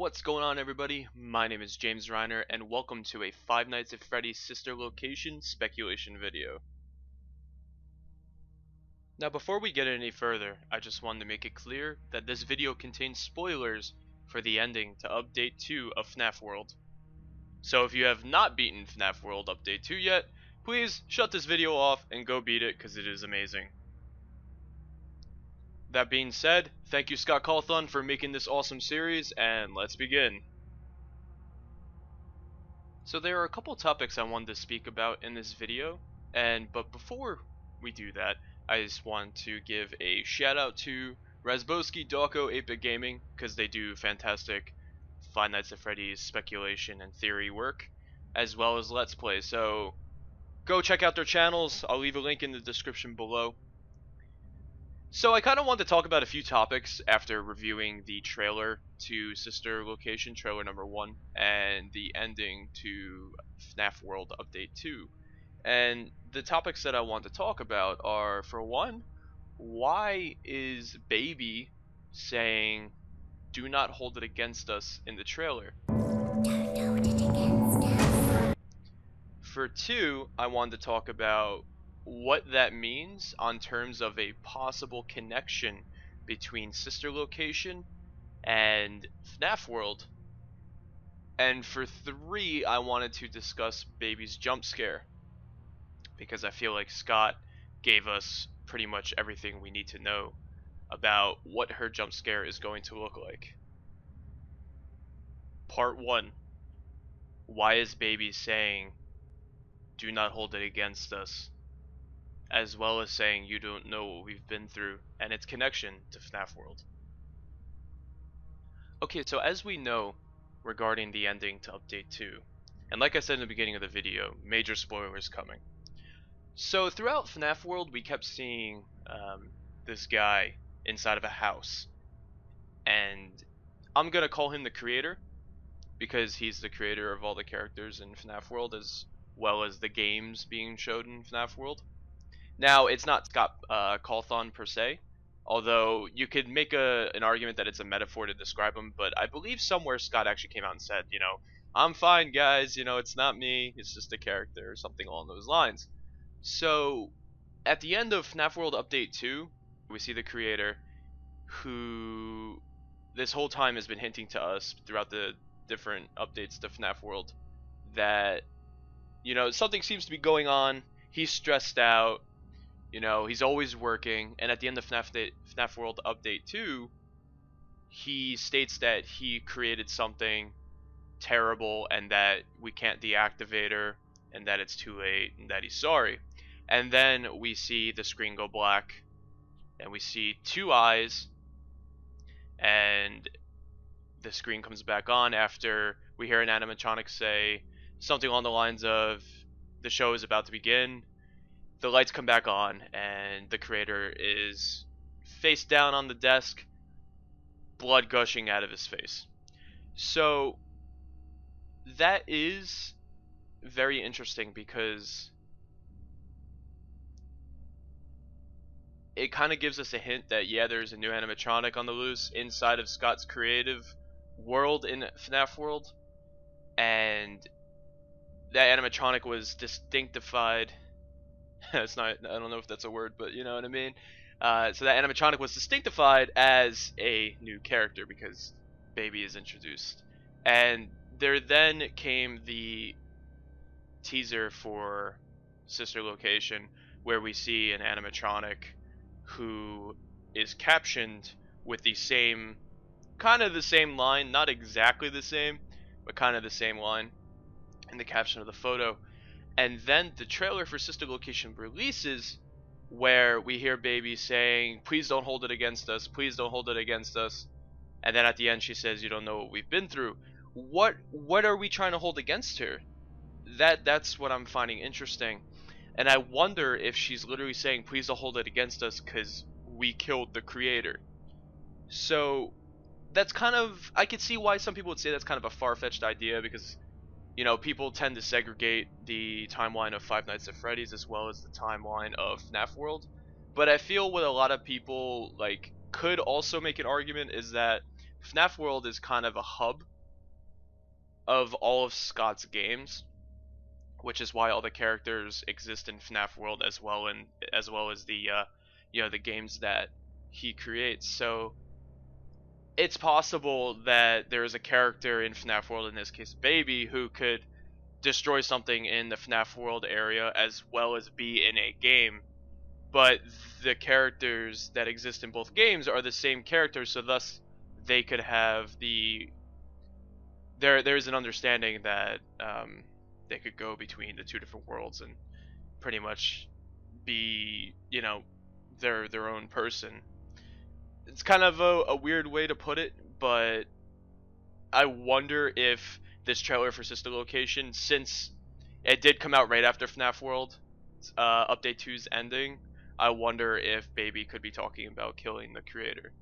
What's going on, everybody? My name is James Reiner, and welcome to a Five Nights at Freddy's Sister Location speculation video. Now, before we get any further, I just wanted to make it clear that this video contains spoilers for the ending to Update 2 of FNAF World. So if you have not beaten FNAF World Update 2 yet, please shut this video off and go beat it, because it is amazing. That being said, thank you Scott Cawthon for making this awesome series, and let's begin. So there are a couple topics I wanted to speak about in this video, but before we do that, I just want to give a shout out to Razboski, Dawko, 8-Bit Gaming, because they do fantastic Five Nights at Freddy's speculation and theory work, as well as Let's Play. So go check out their channels. I'll leave a link in the description below. So I kind of want to talk about a few topics after reviewing the trailer to Sister Location, trailer number 1, and the ending to FNAF World Update 2. And the topics that I want to talk about are, for one, why is Baby saying, "Do not hold it against us" in the trailer? Don't hold it against us. For two, I wanted to talk about what that means on terms of a possible connection between Sister Location and FNAF World. And for three, I wanted to discuss Baby's jump scare, because I feel like Scott gave us pretty much everything we need to know about what her jump scare is going to look like. Part 1. Why is Baby saying, "Do not hold it against us," as well as saying you don't know what we've been through, and its connection to FNAF World. Okay, so as we know regarding the ending to Update 2, and like I said in the beginning of the video, major spoilers coming. So throughout FNAF World, we kept seeing this guy inside of a house, and I'm gonna call him the creator, because he's the creator of all the characters in FNAF World, as well as the games being showed in FNAF World. Now, it's not Scott Cawthon per se, although you could make an argument that it's a metaphor to describe him, but I believe somewhere Scott actually came out and said, "I'm fine, guys, it's not me, it's just a character," or something along those lines. So, at the end of FNAF World Update 2, we see the creator, who this whole time has been hinting to us throughout the different updates to FNAF World that, something seems to be going on, he's stressed out, he's always working, and at the end of FNAF World Update 2, he states that he created something terrible and that we can't deactivate her, and that it's too late, and that he's sorry. And then we see the screen go black, and we see two eyes, and the screen comes back on after we hear an animatronic say something along the lines of, "The show is about to begin." The lights come back on, and the creator is face down on the desk, blood gushing out of his face. So that is very interesting, because it kind of gives us a hint that, yeah, there's a new animatronic on the loose inside of Scott's creative world in FNAF World, and that animatronic was distinctified. It's not, I don't know if that's a word, but you know what I mean. So that animatronic was distinctified as a new character because Baby is introduced. And there then came the teaser for Sister Location, where we see an animatronic who is captioned with the same, kind of the same line, not exactly the same, but kind of the same line in the caption of the photo. And then the trailer for Sister Location releases, where we hear Baby saying, "Please don't hold it against us, please don't hold it against us." And then at the end she says, "You don't know what we've been through." What are we trying to hold against her? That's what I'm finding interesting. And I wonder if she's literally saying, "Please don't hold it against us because we killed the creator." So that's kind of, I could see why some people would say that's kind of a far-fetched idea, because people tend to segregate the timeline of Five Nights at Freddy's as well as the timeline of FNAF World. But I feel what a lot of people could also make an argument is that FNAF World is kind of a hub of all of Scott's games, which is why all the characters exist in FNAF World as well as the the games that he creates. So it's possible that there is a character in FNAF World, in this case Baby, who could destroy something in the FNAF World area as well as be in a game, but the characters that exist in both games are the same characters, so thus they could have there's an understanding that they could go between the two different worlds and pretty much be, their own person. It's kind of a weird way to put it, but I wonder if this trailer for Sister Location, since it did come out right after FNAF World Update 2's ending, I wonder if Baby could be talking about killing the creator.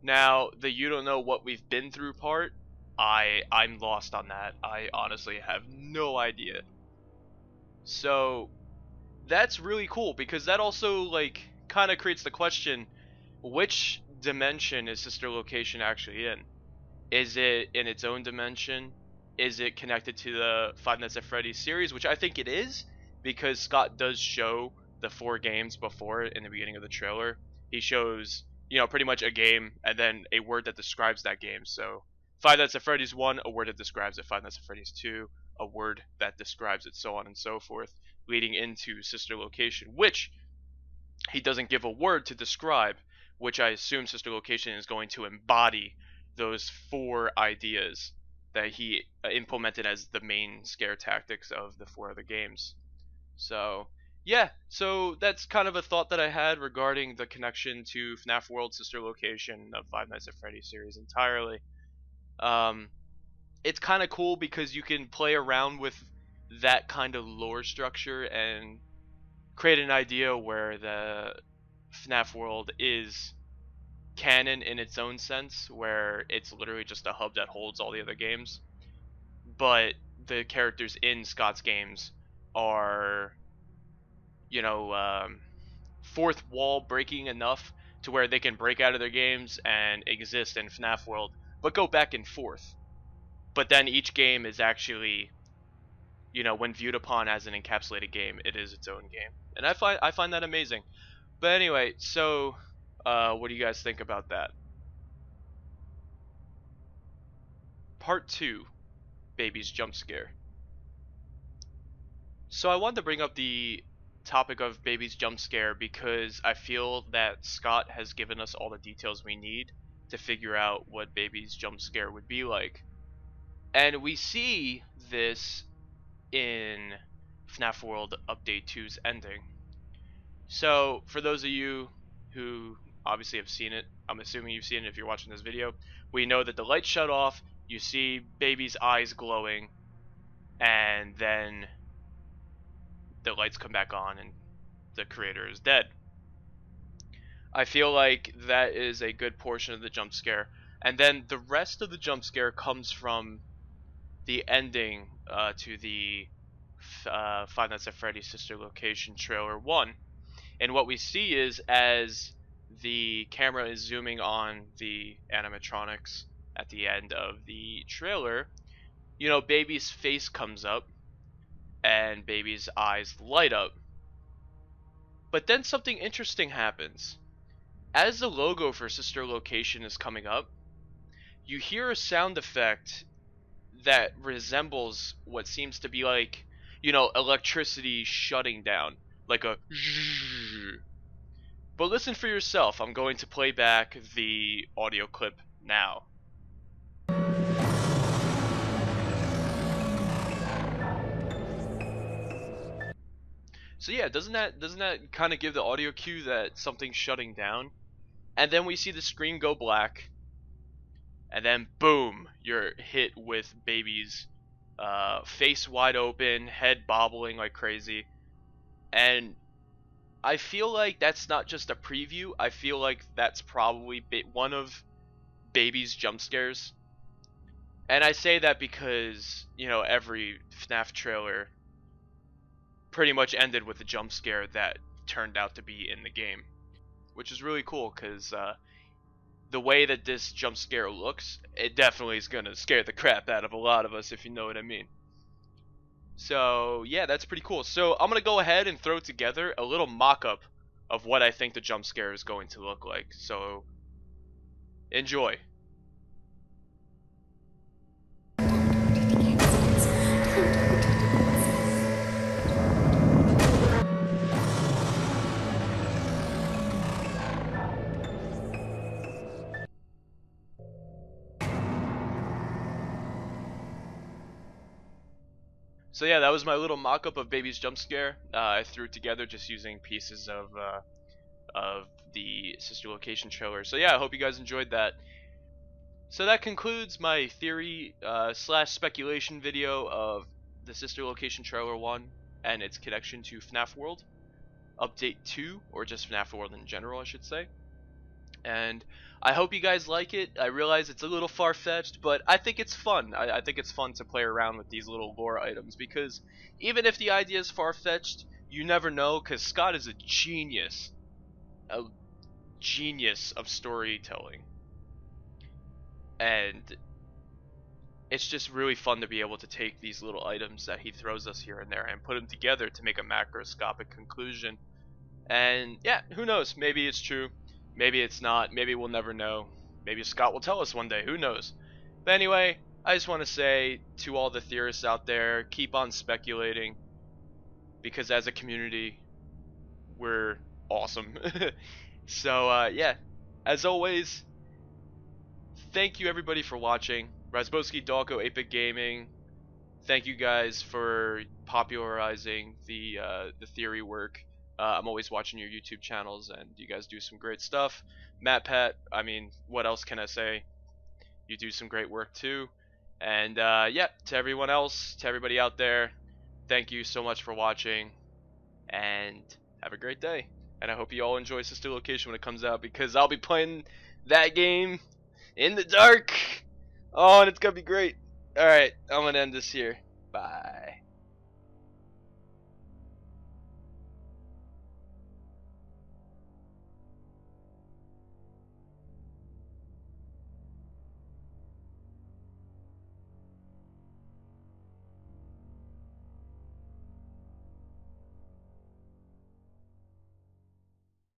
Now, the you don't know what we've been through part, I'm lost on that. I honestly have no idea. So that's really cool, because that also kind of creates the question, which dimension is Sister Location actually in? Is it in its own dimension? Is it connected to the Five Nights at Freddy's series, which I think it is, because Scott does show the 4 games before it in the beginning of the trailer. He shows, pretty much a game and then a word that describes that game. So Five Nights at Freddy's 1, a word that describes it. Five Nights at Freddy's 2, a word that describes it, so on and so forth, leading into Sister Location, which he doesn't give a word to describe, which I assume Sister Location is going to embody those 4 ideas that he implemented as the main scare tactics of the 4 other games. So yeah, so that's kind of a thought that I had regarding the connection to FNAF World Sister Location of Five Nights at Freddy's series entirely. It's kind of cool because you can play around with that kind of lore structure and create an idea where the FNAF World is canon in its own sense, where it's literally just a hub that holds all the other games, but the characters in Scott's games are, fourth wall breaking enough to where they can break out of their games and exist in FNAF World, but go back and forth. But then each game is actually, when viewed upon as an encapsulated game, it is its own game, and I find that amazing. But anyway, so what do you guys think about that? Part 2, Baby's Jump Scare. So I wanted to bring up the topic of Baby's Jump Scare because I feel that Scott has given us all the details we need to figure out what Baby's Jump Scare would be like. And we see this in FNAF World Update 2's ending. So for those of you who obviously have seen it, I'm assuming you've seen it if you're watching this video, we know that the lights shut off, you see Baby's eyes glowing, and then the lights come back on and the creator is dead. I feel like that is a good portion of the jump scare, and then the rest of the jump scare comes from the ending to the Five Nights at Freddy's Sister Location trailer 1. And what we see is, as the camera is zooming on the animatronics at the end of the trailer, Baby's face comes up and Baby's eyes light up. But then something interesting happens. As the logo for Sister Location is coming up, you hear a sound effect that resembles what seems to be like, electricity shutting down, like a zzzz. But listen for yourself. I'm going to play back the audio clip now. So yeah, doesn't that kind of give the audio cue that something's shutting down? And then we see the screen go black, and then boom, you're hit with Baby's face wide open, head bobbling like crazy. And I feel like that's not just a preview. I feel like that's probably one of Baby's jump scares. And I say that because, every FNAF trailer pretty much ended with a jump scare that turned out to be in the game, which is really cool because the way that this jump scare looks, it definitely is gonna scare the crap out of a lot of us, if you know what I mean. So yeah, that's pretty cool. So I'm gonna go ahead and throw together a little mock-up of what I think the jump scare is going to look like. So enjoy. So yeah, that was my little mock-up of Baby's jump scare. I threw it together just using pieces of the Sister Location trailer. So yeah, I hope you guys enjoyed that. So that concludes my theory slash speculation video of the Sister Location trailer 1 and its connection to FNAF World Update 2, or just FNAF World in general, I should say. And I hope you guys like it. I realize it's a little far-fetched, but I think it's fun. I think it's fun to play around with these little lore items, because even if the idea is far-fetched, you never know, because Scott is a genius of storytelling. And it's just really fun to be able to take these little items that he throws us here and there and put them together to make a macroscopic conclusion. And yeah, who knows, maybe it's true. Maybe it's not. Maybe we'll never know. Maybe Scott will tell us one day. Who knows? But anyway, I just want to say to all the theorists out there, keep on speculating. Because as a community, we're awesome. So, yeah. As always, thank you everybody for watching. Razbowski, Dalko, 8-Bit Gaming. Thank you guys for popularizing the theory work. I'm always watching your YouTube channels, and you guys do some great stuff. MatPat, I mean, what else can I say? You do some great work too. And yeah, to everyone else, to everybody out there, thank you so much for watching, and have a great day. And I hope you all enjoy Sister Location when it comes out, because I'll be playing that game in the dark. Oh, and it's gonna be great. Alright, I'm gonna end this here. Bye.